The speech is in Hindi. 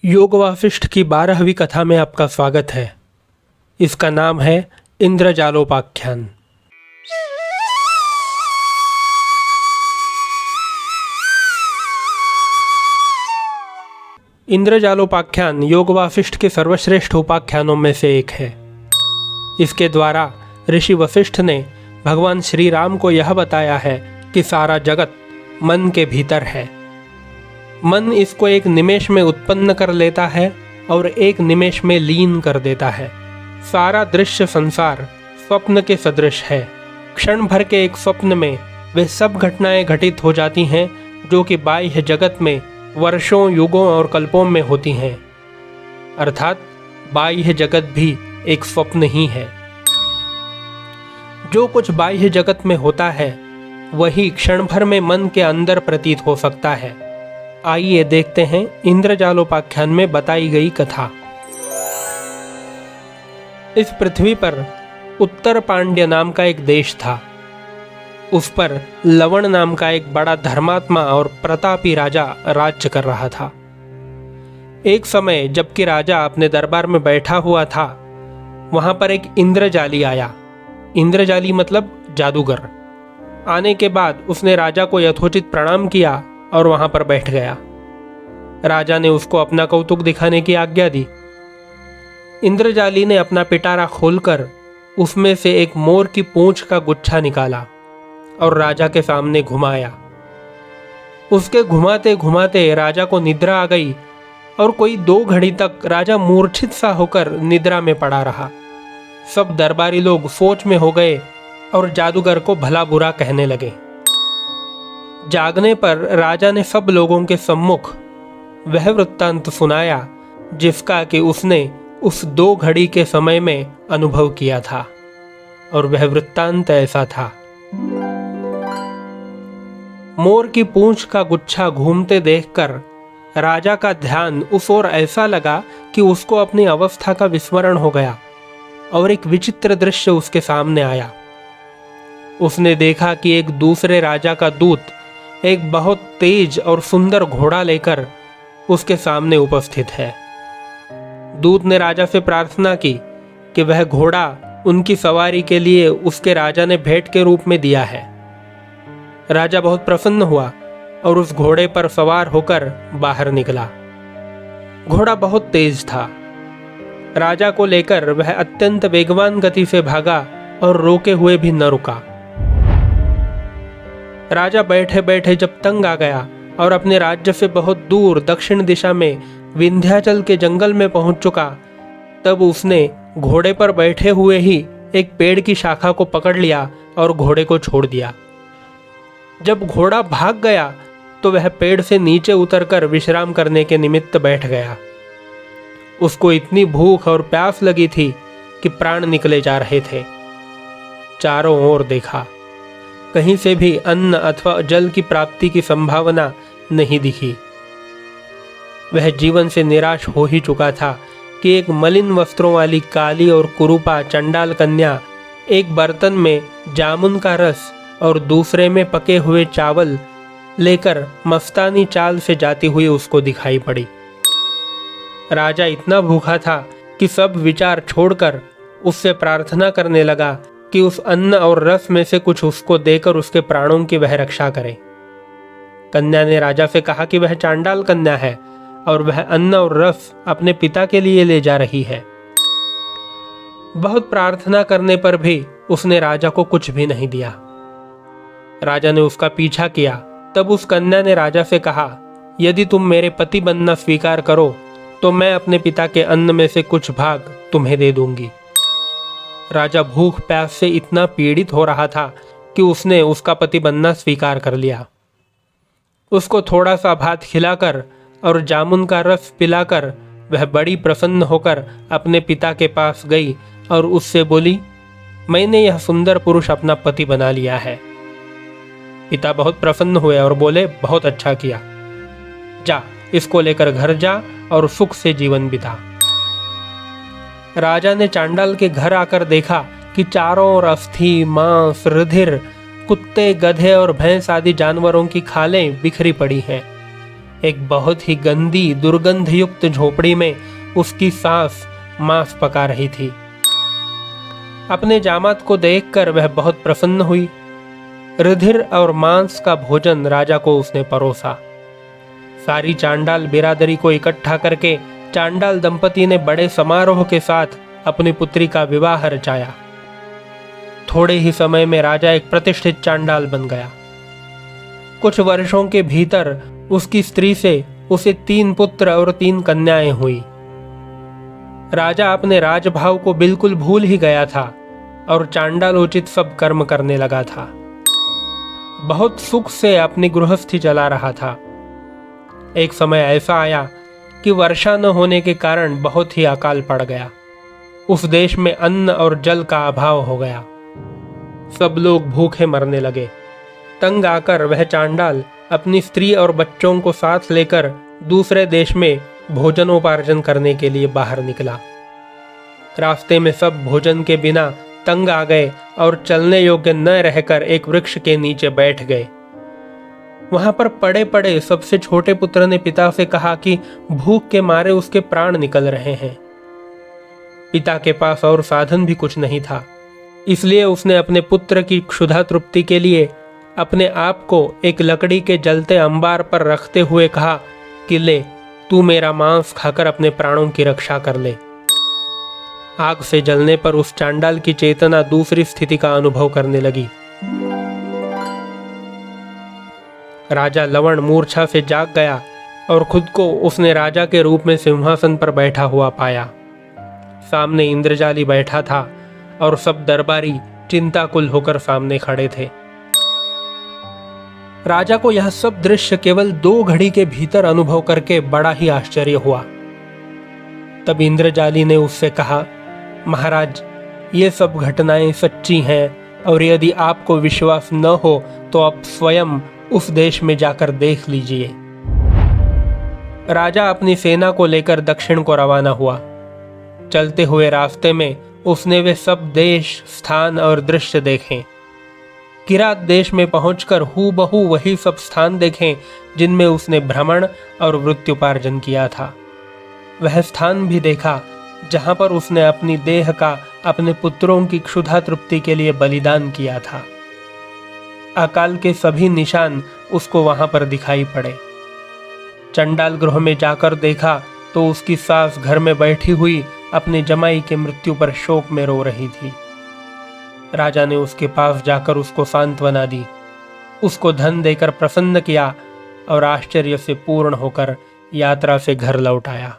योग वासिष्ठ की 12वीं कथा में आपका स्वागत है। इसका नाम है इंद्रजालोपाख्यान। इंद्रजालोपाख्यान योग वासिष्ठ के सर्वश्रेष्ठ उपाख्यानों में से एक है। इसके द्वारा ऋषि वशिष्ठ ने भगवान श्री राम को यह बताया है कि सारा जगत मन के भीतर है। मन इसको एक निमेष में उत्पन्न कर लेता है और एक निमेष में लीन कर देता है। सारा दृश्य संसार स्वप्न के सदृश है। क्षण भर के एक स्वप्न में वे सब घटनाएं घटित हो जाती हैं जो कि बाह्य जगत में वर्षों, युगों और कल्पों में होती हैं। अर्थात बाह्य जगत भी एक स्वप्न ही है। जो कुछ बाह्य जगत में होता है वही क्षण भर में मन के अंदर प्रतीत हो सकता है। आइए देखते हैं इंद्रजालोपाख्यान में बताई गई कथा। इस पृथ्वी पर उत्तर पांड्य नाम का एक देश था। उस पर लवण नाम का एक बड़ा धर्मात्मा और प्रतापी राजा राज्य कर रहा था। एक समय जबकि राजा अपने दरबार में बैठा हुआ था, वहां पर एक इंद्रजाली आया। इंद्रजाली मतलब जादूगर। आने के बाद उसने राजा को यथोचित प्रणाम किया और वहां पर बैठ गया। राजा ने उसको अपना कौतुक दिखाने की आज्ञा दी। इंद्रजाली ने अपना पिटारा खोलकर उसमें से एक मोर की पूंछ का गुच्छा निकाला और राजा के सामने घुमाया। उसके घुमाते घुमाते राजा को निद्रा आ गई और कोई 2 घड़ी तक राजा मूर्छित सा होकर निद्रा में पड़ा रहा। सब दरबारी लोग सोच में हो गए और जादूगर को भला बुरा कहने लगे। जागने पर राजा ने सब लोगों के सम्मुख वह वृत्तांत सुनाया जिसका कि उसने उस 2 घड़ी के समय में अनुभव किया था। और वह वृत्तांत ऐसा था। मोर की पूंछ का गुच्छा घूमते देखकर राजा का ध्यान उस ओर ऐसा लगा कि उसको अपनी अवस्था का विस्मरण हो गया और एक विचित्र दृश्य उसके सामने आया। उसने देखा कि एक दूसरे राजा का दूत एक बहुत तेज और सुंदर घोड़ा लेकर उसके सामने उपस्थित है। दूत ने राजा से प्रार्थना की कि वह घोड़ा उनकी सवारी के लिए उसके राजा ने भेंट के रूप में दिया है। राजा बहुत प्रसन्न हुआ और उस घोड़े पर सवार होकर बाहर निकला। घोड़ा बहुत तेज था। राजा को लेकर वह अत्यंत वेगवान गति से भागा और रोके हुए भी न रुका। राजा बैठे बैठे जब तंग आ गया और अपने राज्य से बहुत दूर दक्षिण दिशा में विंध्याचल के जंगल में पहुंच चुका, तब उसने घोड़े पर बैठे हुए ही एक पेड़ की शाखा को पकड़ लिया और घोड़े को छोड़ दिया। जब घोड़ा भाग गया तो वह पेड़ से नीचे उतरकर विश्राम करने के निमित्त बैठ गया। उसको इतनी भूख और प्यास लगी थी कि प्राण निकले जा रहे थे। चारों ओर देखा, कहीं से भी अन्न अथवा जल की प्राप्ति की संभावना नहीं दिखी। वह जीवन से निराश हो ही चुका था कि एक मलिन वस्त्रों वाली काली और कुरूपा चंडाल कन्या एक बर्तन में जामुन का रस और दूसरे में पके हुए चावल लेकर मस्तानी चाल से जाती हुई उसको दिखाई पड़ी। राजा इतना भूखा था कि सब विचार छोड़कर उससे प्रार्थना करने लगा कि उस अन्न और रस में से कुछ उसको देकर उसके प्राणों की वह रक्षा करे। कन्या ने राजा से कहा कि वह चांडाल कन्या है और वह अन्न और रस अपने पिता के लिए ले जा रही है। बहुत प्रार्थना करने पर भी उसने राजा को कुछ भी नहीं दिया। राजा ने उसका पीछा किया। तब उस कन्या ने राजा से कहा, यदि तुम मेरे पति बनना स्वीकार करो तो मैं अपने पिता के अन्न में से कुछ भाग तुम्हें दे दूंगी। राजा भूख प्यास से इतना पीड़ित हो रहा था कि उसने उसका पति बनना स्वीकार कर लिया। उसको थोड़ा सा भात खिलाकर और जामुन का रस पिलाकर वह बड़ी प्रसन्न होकर अपने पिता के पास गई और उससे बोली, मैंने यह सुंदर पुरुष अपना पति बना लिया है। पिता बहुत प्रसन्न हुए और बोले, बहुत अच्छा किया, जा इसको लेकर घर जा और सुख से जीवन बिता। राजा ने चांडाल के घर आकर देखा कि चारों ओर अस्थि, मांस, रुधिर, कुत्ते, गधे और भैंस आदि जानवरों की खालें बिखरी पड़ी हैं। एक बहुत ही गंदी दुर्गंधयुक्त झोपड़ी में उसकी सास मांस पका रही थी। अपने जामात को देखकर वह बहुत प्रसन्न हुई। रुधिर और मांस का भोजन राजा को उसने परोसा। सारी चांडाल बिरादरी को इकट्ठा करके चांडाल दंपति ने बड़े समारोह के साथ अपनी पुत्री का विवाह रचाया। थोड़े ही समय में राजा एक प्रतिष्ठित चांडाल बन गया। कुछ वर्षों के भीतर उसकी स्त्री से उसे 3 पुत्र और 3 कन्याएं हुई। राजा अपने राजभाव को बिल्कुल भूल ही गया था और चांडालोचित सब कर्म करने लगा था। बहुत सुख से अपनी गृहस्थी चला रहा था। एक समय ऐसा आया कि वर्षा न होने के कारण बहुत ही अकाल पड़ गया। उस देश में अन्न और जल का अभाव हो गया। सब लोग भूखे मरने लगे। तंग आकर वह चांडाल अपनी स्त्री और बच्चों को साथ लेकर दूसरे देश में भोजनोपार्जन करने के लिए बाहर निकला। रास्ते में सब भोजन के बिना तंग आ गए और चलने योग्य न रहकर एक वृक्ष के नीचे बैठ गए। वहां पर पड़े पड़े सबसे छोटे पुत्र ने पिता से कहा कि भूख के मारे उसके प्राण निकल रहे हैं। पिता के पास और साधन भी कुछ नहीं था, इसलिए उसने अपने पुत्र की क्षुधा तृप्ति के लिए अपने आप को एक लकड़ी के जलते अंबार पर रखते हुए कहा कि ले, तू मेरा मांस खाकर अपने प्राणों की रक्षा कर ले। आग से जलने पर उस चांडाल की चेतना दूसरी स्थिति का अनुभव करने लगी। राजा लवण मूर्छा से जाग गया और खुद को उसने राजा के रूप में सिंहासन पर बैठा हुआ पाया। सामने इंद्रजाली बैठा था और सब दरबारी चिंताकुल होकर सामने खड़े थे। राजा को यह सब दृश्य केवल 2 घड़ी के भीतर अनुभव करके बड़ा ही आश्चर्य हुआ। तब इंद्रजाली ने उससे कहा, महाराज, ये सब घटनाएं सच्ची हैं और यदि आपको विश्वास न हो तो आप स्वयं उस देश में जाकर देख लीजिए। राजा अपनी सेना को लेकर दक्षिण को रवाना हुआ। चलते हुए रास्ते में उसने वे सब देश, स्थान और दृश्य देखे। किरात देश में पहुंचकर हूबहू वही सब स्थान देखे जिनमें उसने भ्रमण और वृत्त्युपार्जन किया था। वह स्थान भी देखा जहां पर उसने अपनी देह का अपने पुत्रों की क्षुधा तृप्ति के लिए बलिदान किया था। अकाल के सभी निशान उसको वहां पर दिखाई पड़े। चंडाल गृह में जाकर देखा तो उसकी सास घर में बैठी हुई अपने जमाई की मृत्यु पर शोक में रो रही थी। राजा ने उसके पास जाकर उसको सांत्वना दी, उसको धन देकर प्रसन्न किया और आश्चर्य से पूर्ण होकर यात्रा से घर लौट आया।